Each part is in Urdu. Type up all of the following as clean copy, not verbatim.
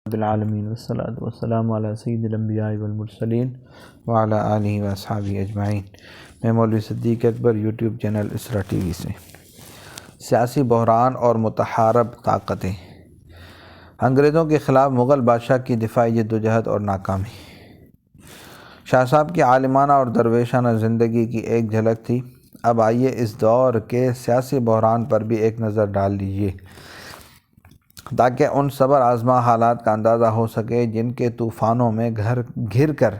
رب العالمین والصلاة والسلام علی سید الانبیاء والمرسلین وعلی آلہ واصحابہ اجمعین۔ میں مولوی صدیق اکبر یوٹیوب چینل اسرا ٹی وی سے۔ سیاسی بحران اور متحارب طاقتیں، انگریزوں کے خلاف مغل بادشاہ کی دفاعی جدوجہد اور ناکامی۔ شاہ صاحب کی عالمانہ اور درویشانہ زندگی کی ایک جھلک تھی۔ اب آئیے اس دور کے سیاسی بحران پر بھی ایک نظر ڈال لیجیے، تاکہ ان صبر آزما حالات کا اندازہ ہو سکے جن کے طوفانوں میں گھر کر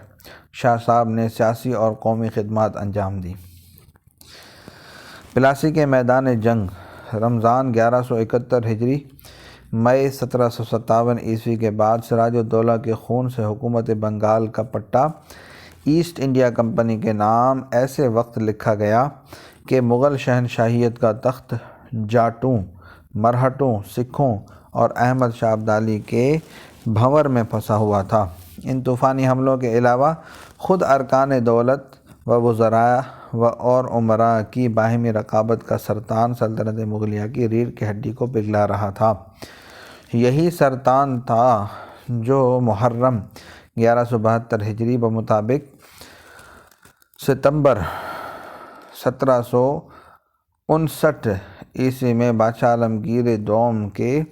شاہ صاحب نے سیاسی اور قومی خدمات انجام دیں۔ پلاسی کے میدان جنگ، رمضان 1171 ہجری، مئی 1757 عیسوی کے بعد سراج الدولہ کے خون سے حکومت بنگال کا پٹا ایسٹ انڈیا کمپنی کے نام ایسے وقت لکھا گیا کہ مغل شہنشاہیت کا تخت جاٹوں، مرہٹوں، سکھوں اور احمد شاہ ابدالی کے بھنور میں پھنسا ہوا تھا۔ ان طوفانی حملوں کے علاوہ خود ارکان دولت و وزراء اور امراء کی باہمی رقابت کا سرطان سلطنت مغلیہ کی ریڑھ کی ہڈی کو پگھلا رہا تھا۔ یہی سرطان تھا جو محرم 1172 ہجری بمطابق ستمبر 1759 عیسوی میں بادشاہ عالمگیر دوم کے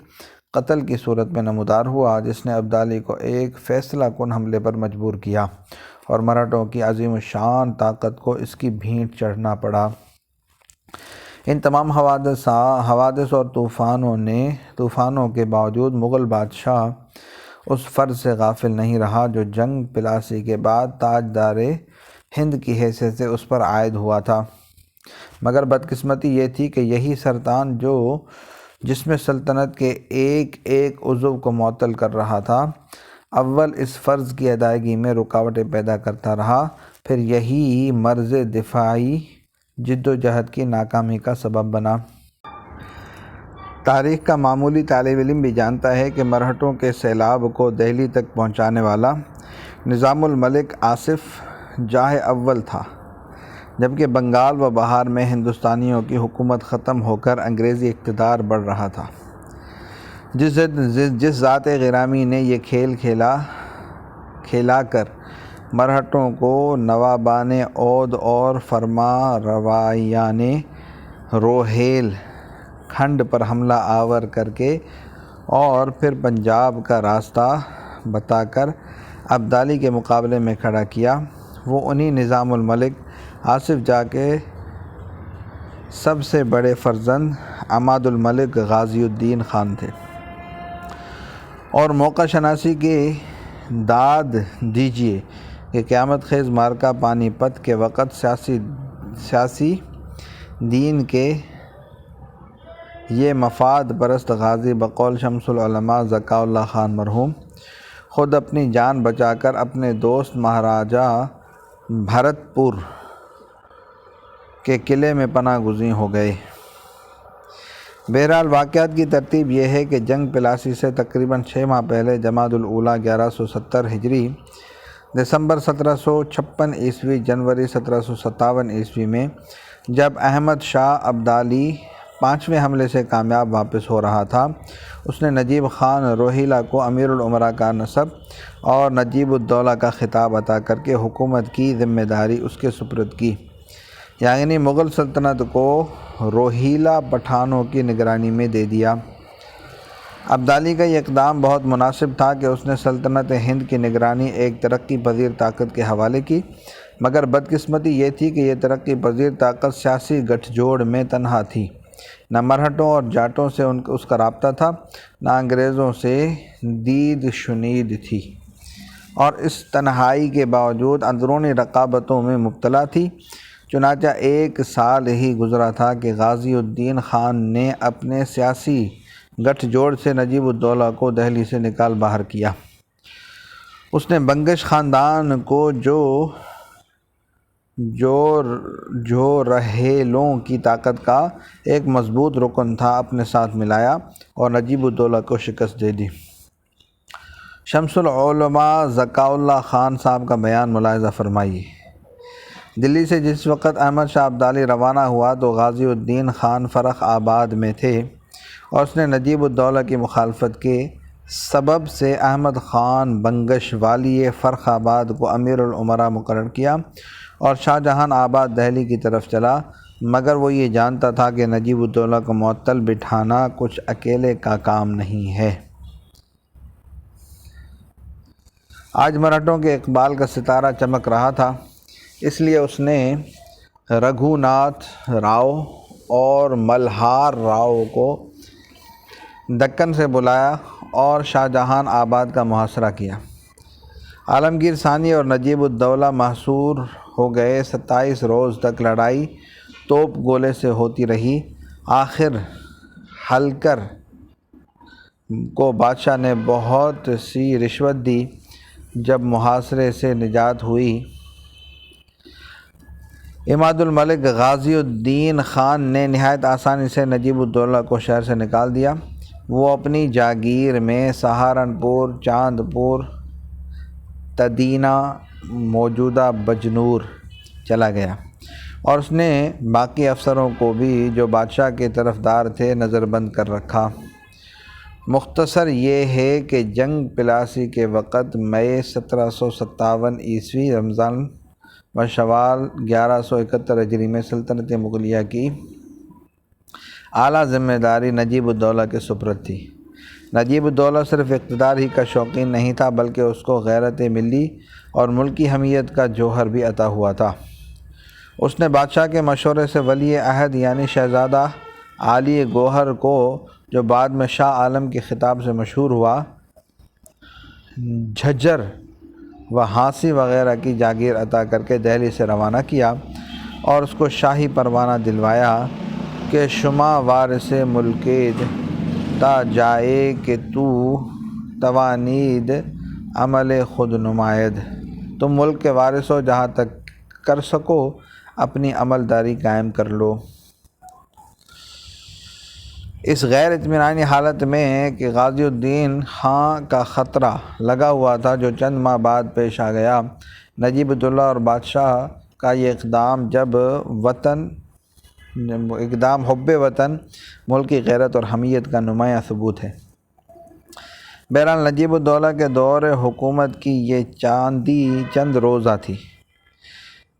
قتل کی صورت میں نمودار ہوا، جس نے ابدالی کو ایک فیصلہ کن حملے پر مجبور کیا اور مراٹھوں کی عظیم الشان طاقت کو اس کی بھینٹ چڑھنا پڑا۔ ان تمام حوادث اور طوفانوں کے باوجود مغل بادشاہ اس فرض سے غافل نہیں رہا جو جنگ پلاسی کے بعد تاجدار ہند کی حیثیت سے اس پر عائد ہوا تھا۔ مگر بدقسمتی یہ تھی کہ یہی سرطان جس میں سلطنت کے ایک ایک عضو کو معطل کر رہا تھا، اول اس فرض کی ادائیگی میں رکاوٹیں پیدا کرتا رہا، پھر یہی مرض دفاعی جدوجہد کی ناکامی کا سبب بنا۔ تاریخ کا معمولی طالب علم بھی جانتا ہے کہ مرہٹوں کے سیلاب کو دہلی تک پہنچانے والا نظام الملک آصف جاہ اول تھا، جبکہ بنگال و بہار میں ہندوستانیوں کی حکومت ختم ہو کر انگریزی اقتدار بڑھ رہا تھا۔ جس ذات گرامی نے یہ کھیل کھیلا کر مرہٹوں کو نوابان اودھ اور فرما روایان روہیل کھنڈ پر حملہ آور کر کے اور پھر پنجاب کا راستہ بتا کر ابدالی کے مقابلے میں کھڑا کیا، وہ انہی نظام الملک آصف جاہ کے سب سے بڑے فرزند عماد الملک غازی الدین خان تھے۔ اور موقع شناسی کی داد دیجیے کہ قیامت خیز معرکہ پانی پت کے وقت سیاسی دین کے یہ مفاد پرست غازی بقول شمس العلماء ذکاء اللہ خان مرحوم خود اپنی جان بچا کر اپنے دوست مہاراجہ بھرت پور کے قلعے میں پناہ گزین ہو گئے۔ بہرحال واقعات کی ترتیب یہ ہے کہ جنگ پلاسی سے تقریباً 6 ماہ پہلے جمادی الاولیٰ 1170 ہجری، دسمبر 1756 عیسوی، جنوری 1757 عیسوی میں جب احمد شاہ ابدالی 5ویں حملے سے کامیاب واپس ہو رہا تھا، اس نے نجیب خان روہیلا کو امیر الامراء کا نصب اور نجیب الدولہ کا خطاب عطا کر کے حکومت کی ذمہ داری اس کے سپرد کی، یعنی مغل سلطنت کو روہیلا پٹھانوں کی نگرانی میں دے دیا۔ ابدالی کا یہ اقدام بہت مناسب تھا کہ اس نے سلطنت ہند کی نگرانی ایک ترقی پذیر طاقت کے حوالے کی، مگر بدقسمتی یہ تھی کہ یہ ترقی پذیر طاقت سیاسی گٹھ جوڑ میں تنہا تھی۔ نہ مرہٹوں اور جاٹوں سے اس کا رابطہ تھا، نہ انگریزوں سے دید شنید تھی، اور اس تنہائی کے باوجود اندرونی رقابتوں میں مبتلا تھی۔ چنانچہ 1 سال ہی گزرا تھا کہ غازی الدین خان نے اپنے سیاسی گٹھ جوڑ سے نجیب الدولہ کو دہلی سے نکال باہر کیا۔ اس نے بنگش خاندان کو جو رہیلوں کی طاقت کا ایک مضبوط رکن تھا اپنے ساتھ ملایا اور نجیب الدولہ کو شکست دے دی۔ شمس العلماء ذکاء اللہ خان صاحب کا بیان ملاحظہ فرمائیے۔ دلی سے جس وقت احمد شاہ ابدالی روانہ ہوا تو غازی الدین خان فرخ آباد میں تھے اور اس نے نجیب الدولہ کی مخالفت کے سبب سے احمد خان بنگش والی فرخ آباد کو امیر الامراء مقرر کیا اور شاہ جہان آباد دہلی کی طرف چلا، مگر وہ یہ جانتا تھا کہ نجیب الدولہ کو معطل بٹھانا کچھ اکیلے کا کام نہیں ہے۔ آج مراٹھوں کے اقبال کا ستارہ چمک رہا تھا، اس لیے اس نے رگھو ناتھ راؤ اور ملہار راؤ کو دکن سے بلایا اور شاہ جہان آباد کا محاصرہ کیا۔ عالمگیر ثانی اور نجیب الدولہ محصور ہو گئے۔ 27 روز تک لڑائی توپ گولے سے ہوتی رہی۔ آخر ہلکر کو بادشاہ نے بہت سی رشوت دی۔ جب محاصرے سے نجات ہوئی، عماد الملک غازی الدین خان نے نہایت آسانی سے نجیب الدولہ کو شہر سے نکال دیا۔ وہ اپنی جاگیر میں سہارنپور، چاندپور، تدینہ، موجودہ بجنور چلا گیا اور اس نے باقی افسروں کو بھی جو بادشاہ کے طرفدار تھے نظر بند کر رکھا۔ مختصر یہ ہے کہ جنگ پلاسی کے وقت مئی 1757 عیسوی رمضان و شوال 1171 ہجری میں سلطنت مغلیہ کی اعلیٰ ذمہ داری نجیب الدولہ کے سپرد تھی۔ نجیب الدولہ صرف اقتدار ہی کا شوقین نہیں تھا، بلکہ اس کو غیرت ملی اور ملکی حمیت کا جوہر بھی عطا ہوا تھا۔ اس نے بادشاہ کے مشورے سے ولی عہد یعنی شہزادہ عالی گوہر کو، جو بعد میں شاہ عالم کے خطاب سے مشہور ہوا، جھجھر و ہانسی وغیرہ کی جاگیر عطا کر کے دہلی سے روانہ کیا اور اس کو شاہی پروانہ دلوایا کہ شما وارث ملکید تا جائے کہ تو توانید عمل خود نمائد۔ تم ملک کے وارث ہو، جہاں تک کر سکو اپنی عملداری قائم کر لو۔ اس غیر اطمینانی حالت میں کہ غازی الدین خان کا خطرہ لگا ہوا تھا، جو چند ماہ بعد پیش آ گیا، نجیب الدولہ اور بادشاہ کا یہ اقدام حب وطن، ملک کی غیرت اور حمیت کا نمایاں ثبوت ہے۔ بہرحال نجیب الدولہ کے دور حکومت کی یہ چند روزہ تھی،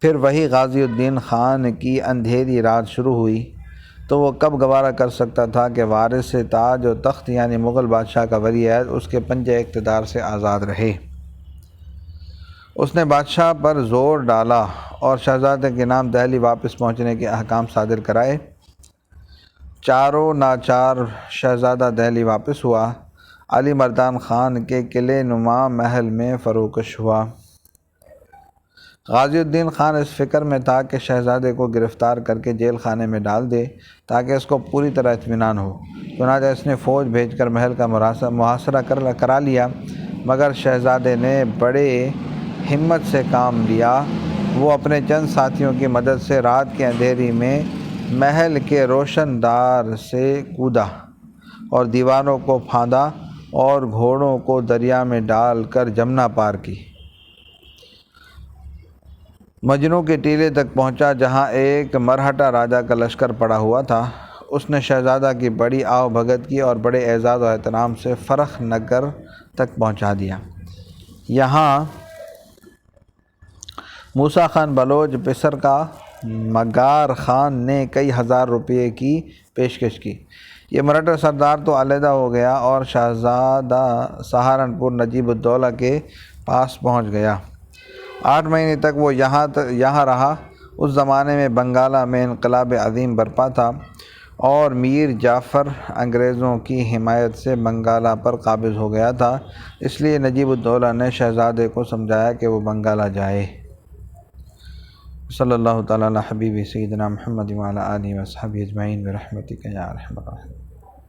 پھر وہی غازی الدین خان کی اندھیری رات شروع ہوئی۔ تو وہ کب گوارا کر سکتا تھا کہ وارث تاج و تخت یعنی مغل بادشاہ کا ولی عہد اس کے پنجہ اقتدار سے آزاد رہے۔ اس نے بادشاہ پر زور ڈالا اور شہزادے کے نام دہلی واپس پہنچنے کے احکام صادر کرائے۔ چاروں ناچار شہزادہ دہلی واپس ہوا۔ علی مردان خان کے قلعے نما محل میں فروکش ہوا۔ غازی الدین خان اس فکر میں تھا کہ شہزادے کو گرفتار کر کے جیل خانے میں ڈال دے تاکہ اس کو پوری طرح اطمینان ہو۔ چنانچہ اس نے فوج بھیج کر محل کا محاصرہ کرا لیا، مگر شہزادے نے بڑے ہمت سے کام لیا۔ وہ اپنے چند ساتھیوں کی مدد سے رات کے اندھیری میں محل کے روشن دار سے کودا اور دیواروں کو پھادا اور گھوڑوں کو دریا میں ڈال کر جمنا پار کی۔ مجنوں کے ٹیلے تک پہنچا، جہاں ایک مرہٹا راجا کا لشکر پڑا ہوا تھا۔ اس نے شہزادہ کی بڑی آؤ بھگت کی اور بڑے اعزاز و احترام سے فرخ نگر تک پہنچا دیا۔ یہاں موسیٰ خان بلوچ پسر کا مگار خان نے کئی ہزار روپے کی پیشکش کی۔ یہ مراٹھا سردار تو علیحدہ ہو گیا اور شہزادہ سہارنپور نجیب الدولہ کے پاس پہنچ گیا۔ 8 مہینے تک وہ یہاں رہا۔ اس زمانے میں بنگالہ میں انقلاب عظیم برپا تھا اور میر جعفر انگریزوں کی حمایت سے بنگالہ پر قابض ہو گیا تھا، اس لیے نجیب الدولہ نے شہزادے کو سمجھایا کہ وہ بنگالہ جائے۔ صلی اللہ تعالیٰ علی حبیبہ سیدنا محمد وعلی آلہ وصحبہ اجمعین برحمتک یا ارحم الراحمین۔